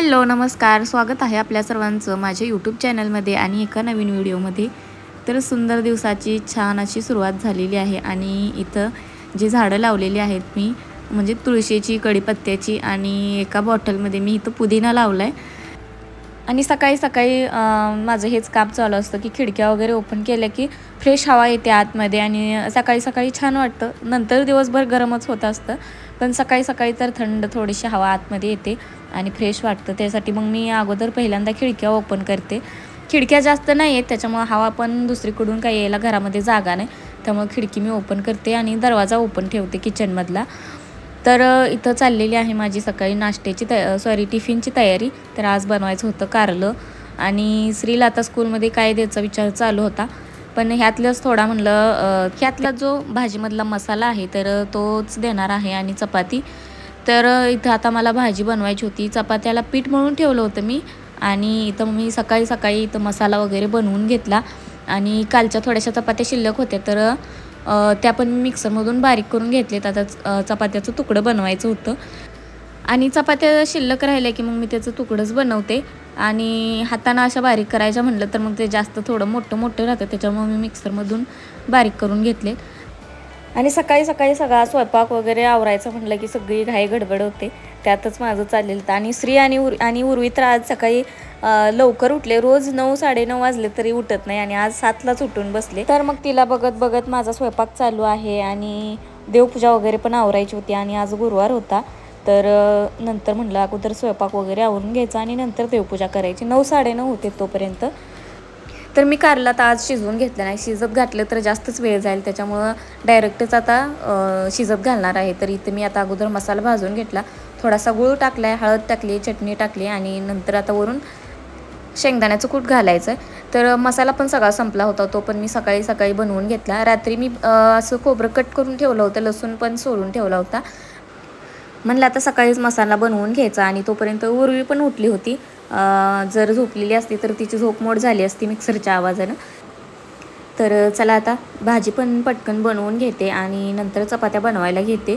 Hello नमस्कार, स्वागत आहे आपल्या सर्वांचं माझ्या यूट्यूब चॅनलमध्ये आणि एका नवीन व्हिडिओमध्ये। तर सुंदर दिवसाची छान अशी सुरुवात झालेली आहे आणि इथं जी झाडं लावलेली आहेत मी म्हणजे तुळशीची, कढीपत्त्याची आणि एका बॉटलमध्ये मी इथं पुदिना लावलाय। आणि सकाळी सकाळी माझं हेच काम चालू असतं की खिडक्या वगैरे ओपन केल्या की फ्रेश हवा येते आतमध्ये आणि सकाळी सकाळी छान वाटतं। नंतर दिवसभर गरमच होत असतं, पण सकाळी सकाळी तर थंड थोडीशी हवा आतमध्ये येते आणि फ्रेश वाटतं। त्यासाठी मग मी अगोदर पहिल्यांदा खिडक्या ओपन करते। खिडक्या जास्त नाही आहेत त्याच्यामुळे हवा पण दुसरीकडून काही यायला घरामध्ये जागा नाही, त्यामुळे खिडकी मी ओपन करते आणि दरवाजा ओपन ठेवते किचनमधला। तर इथं चाललेली आहे माझी सकाळी नाश्त्याची टिफिनची तयारी। तर आज बनवायचं होतं कारलं आणि श्रीला आता स्कूलमध्ये काय द्यायचा विचार चालू होता, पण ह्यातलंच थोडा म्हणलं ह्यातला जो भाजीमधला मसाला आहे तर तोच देणार आहे आणि चपाती। तर इथं आता मला भाजी बनवायची होती, चपात्याला पीठ मळून ठेवलं होतं मी आणि इथं मी सकाळी सकाळी इथं मसाला वगैरे बनवून घेतला आणि कालच्या थोड्याशा चपात्या शिल्लक होत्या तर त्या पण मी मिक्सरमधून बारीक करून घेतलेत। आता चपात्याचं तुकडं बनवायचं होतं आणि चपात्या शिल्लक राहिल्या की मग मी त्याचं तुकडंच बनवते आणि हाताने अशा बारीक करायच्या म्हटलं तर मग ते जास्त थोडं मोठं मोठं राहतं, त्याच्यामुळे मी मिक्सरमधून बारीक करून घेतले। आणि सकाळी सकाळी सगळा स्वयंपाक वगैरे आवरायचं म्हटलं की सगळी घाई गडबड होते, त्यातच माझं चाललेलं होतं। आणि श्री आणि उर्वी तर आज सकाळी लवकर उठले, रोज 9 9:30 वाजले तरी उठत नाही आणि आज 7लाच उठून बसले। तर मग तिला बघत बघत माझा स्वयंपाक चालू आहे आणि देवपूजा वगैरे पण आवरायची होती आणि आज गुरुवार होता। तर नंतर म्हटलं अगोदर स्वयंपाक वगैरे आवरून घ्यायचा आणि नंतर देवपूजा करायची। 9 9:30 होते तोपर्यंत। तर मी कारला तर आज शिजवून घेतलं नाही, शिजत घातलं तर जास्तच वेळ जाईल, त्याच्यामुळं डायरेक्टच आता शिजत घालणार आहे। तर इथे मी आता अगोदर मसाला भाजून घेतला, थोडासा गूळ टाकला आहे, हळद टाकली, चटणी टाकली आणि नंतर आता वरून शेंगदाण्याचं कूट घालायचं आहे। तर मसाला पण सगळा संपला होता, तो पण मी सकाळी सकाळी बनवून घेतला। रात्री मी असं खोबरं कट करून ठेवलं होतं, लसूण पण सोलून ठेवला होता। म्हणलं आता सकाळीच मसाला बनवून घ्यायचा आणि तोपर्यंत उर्वी पण उठली होती। जर झोपलेली असती तर तिची झोप मोड झाली असती मिक्सरच्या आवाजानं। तर चला आता भाजी पण पटकन बनवून घेते आणि नंतर चपात्या बनवायला घेते।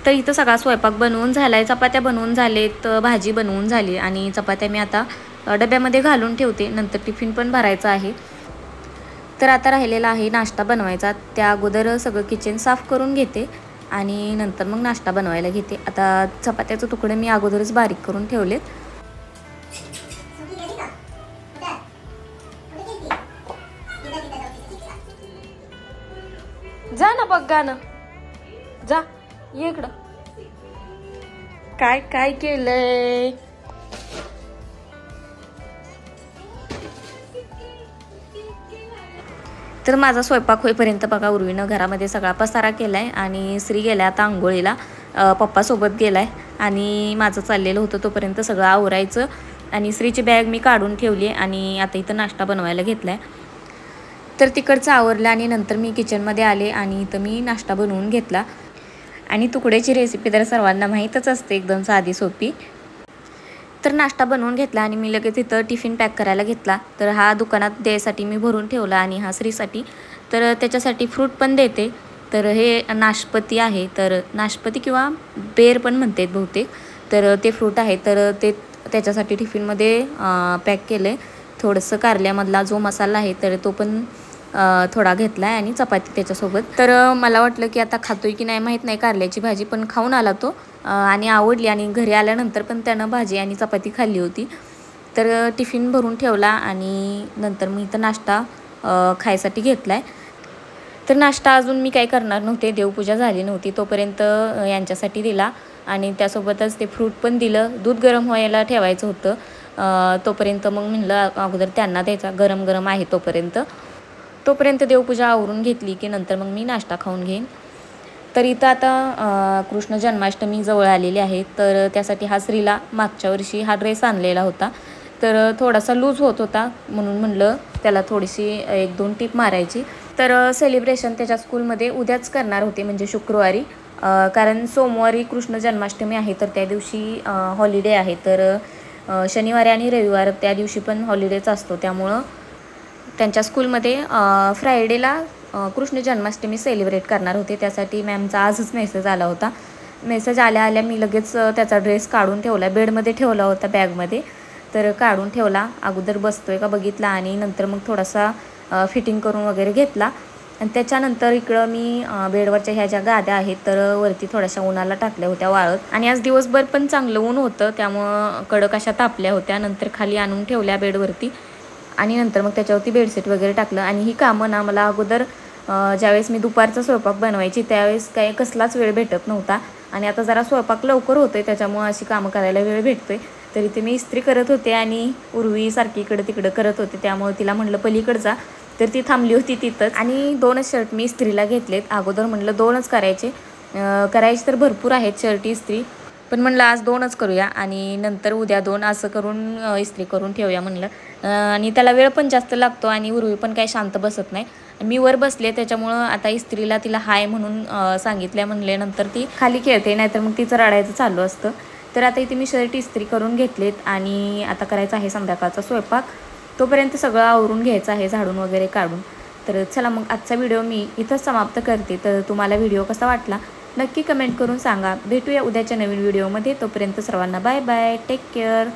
तर इथं सगळा स्वयंपाक बनवून झालाय, चपात्या बनवून झालेत, भाजी बनवून झाली आणि चपात्या मी आता डब्यामध्ये घालून ठेवते, नंतर टिफिन पण भरायचा आहे। तर आता राहिलेला आहे नाश्ता बनवायचा, त्या अगोदर सगळं किचन साफ करून घेते आणि नंतर मग नाश्ता बनवायला घेते। आता चपात्याचे तुकडे मी अगोदरच बारीक करून ठेवलेत। जा ना बघ गाणं, जा ये इकडं। काय काय केलंय तर माझा स्वयंपाक होईपर्यंत बघा उर्वीनं घरामध्ये सगळा पसारा केलाय आणि श्री गेलाय आता आंघोळीला, पप्पासोबत गेलाय आणि माझं चाललेलं होतं तोपर्यंत सगळं आवरायचं आणि श्रीची बॅग मी काढून ठेवली आणि आता इथं नाश्ता बनवायला घेतलाय। तर तिकडचं आवरलं आणि नंतर मी किचनमध्ये आले आणि इथं मी नाश्ता बनवून घेतला आणि तुकड्याची रेसिपी तर सर्वांना माहीतच असते, एकदम साधी सोपी। तर नाश्ता बनवून घेतला आणि मी लगेच इथं टिफिन पॅक करायला घेतला। तर हा दुकानात द्यायसाठी मी भरून ठेवला आणि हा श्रीसाठी, तर त्याच्यासाठी फ्रूट पण देते। तर हे नाशपती आहे, तर नाशपती किंवा बेर पण म्हणतात बहुतेक, तर ते फ्रूट आहे तर ते त्याच्यासाठी टिफिनमध्ये पॅक केलं आहे। थोडंसं कारल्यामधला जो मसाला आहे तर तो पण थोडा घेतला आहे आणि चपाती त्याच्यासोबत। तर मला वाटलं की आता खातोय की नाही माहीत नाही, कारल्याची भाजी पण खाऊन आला तो आणि आवडली आणि घरी आल्यानंतर पण त्यानं भाजी आणि चपाती खाल्ली होती। तर टिफिन भरून ठेवला आणि नंतर मी इथं नाश्ता खायसाठी घेतला आहे। तर नाश्ता अजून मी काय करणार नव्हते, देवपूजा झाली नव्हती तोपर्यंत यांच्यासाठी दिला आणि त्यासोबतच ते फ्रूट पण दिलं। दूध गरम व्हायला ठेवायचं होतं, तोपर्यंत मग म्हणलं अगोदर त्यांना द्यायचा, गरम गरम आहे तोपर्यंत देवपूजा आवरून घेतली की नंतर मग मी नाश्ता खाऊन घेईन। तर इथं आता कृष्ण जन्माष्टमी जवळ आलेली आहे, तर त्यासाठी हा श्रीला मागच्या वर्षी हा ड्रेस आणलेला होता, तर थोडासा लूज होत होता म्हणून म्हणलं त्याला थोडीशी 1-2 टीप मारायची। तर सेलिब्रेशन त्याच्या स्कूलमध्ये उद्याच करणार होते म्हणजे शुक्रवारी, कारण सोमवारी कृष्ण जन्माष्टमी आहे तर त्या दिवशी हॉलिडे आहे। तर शनिवारी आणि रविवार त्या दिवशी पण हॉलिडेच असतो, त्यामुळं त्यांच्या स्कूलमध्ये फ्रायडेला कृष्ण जन्माष्टमी सेलिब्रेट करणार होते। त्यासाठी मॅमचा आजच मेसेज आला होता मेसेज आल्या आल्या मी लगेच त्याचा ड्रेस काढून ठेवला, बेडमध्ये ठेवला होता बॅगमध्ये, तर काढून ठेवला. अगोदर बसतोय का बघितला आणि नंतर मग थोडासा फिटिंग करून वगैरे घेतला. आणि त्याच्यानंतर इकडं मी बेडवरच्या ह्या ज्या गाद्या आहेत तर वरती थोड्याशा उन्हाला टाकल्या होत्या वाळत. आणि आज दिवसभर पण चांगलं ऊन होतं, त्यामुळं कडक अशा तापल्या होत्या. नंतर खाली आणून ठेवल्या बेडवरती आणि नंतर मग त्याच्यावरती बेडशीट वगैरे टाकलं. आणि ही कामं ना मला अगोदर ज्यावेळेस मी दुपारचा स्वयंपाक बनवायची त्यावेळेस काही कसलाच वेळ भेटत नव्हता. आणि आता जरा स्वयंपाक लवकर होतोय त्याच्यामुळं अशी कामं करायला वेळ भेटतोय. तरी ते मी इस्त्री करत होते आणि उर्वी सारखी इकडं तिकडं करत होते, त्यामुळे तिला म्हटलं पलीकडं जा, तर ती थांबली होती तिथंच. आणि 2च शर्ट मी इस्त्रीला घेतलेत. अगोदर म्हटलं 2च करायचे तर भरपूर आहेत शर्ट इस्त्री, पण म्हणलं आज 2च करूया आणि नंतर उद्या 2 असं करून इस्त्री करून ठेवूया म्हणलं. आणि त्याला वेळ पण जास्त लागतो आणि उर्वी पण काही शांत बसत नाही. मी वर बसले त्याच्यामुळं आता इस्त्रीला तिला हाय म्हणून सांगितल्या म्हणले, नंतर ती खाली खेळते, नाहीतर मग तिचं रडायचं चालू असतं. तर आता इथे मी शर्ट इस्त्री करून घेतलेत आणि आता करायचं आहे संध्याकाळचा स्वयंपाक. तोपर्यंत सगळं आवरून घ्यायचं आहे झाडून वगैरे काढून. तर चला मग आजचा व्हिडिओ मी इथंच समाप्त करते. तर तुम्हाला व्हिडिओ कसा वाटला नक्की कमेंट करून सांगा. भेटूया उद्याच्या नवीन व्हिडिओमध्ये. तोपर्यंत सर्वांना बाय बाय, टेक केअर.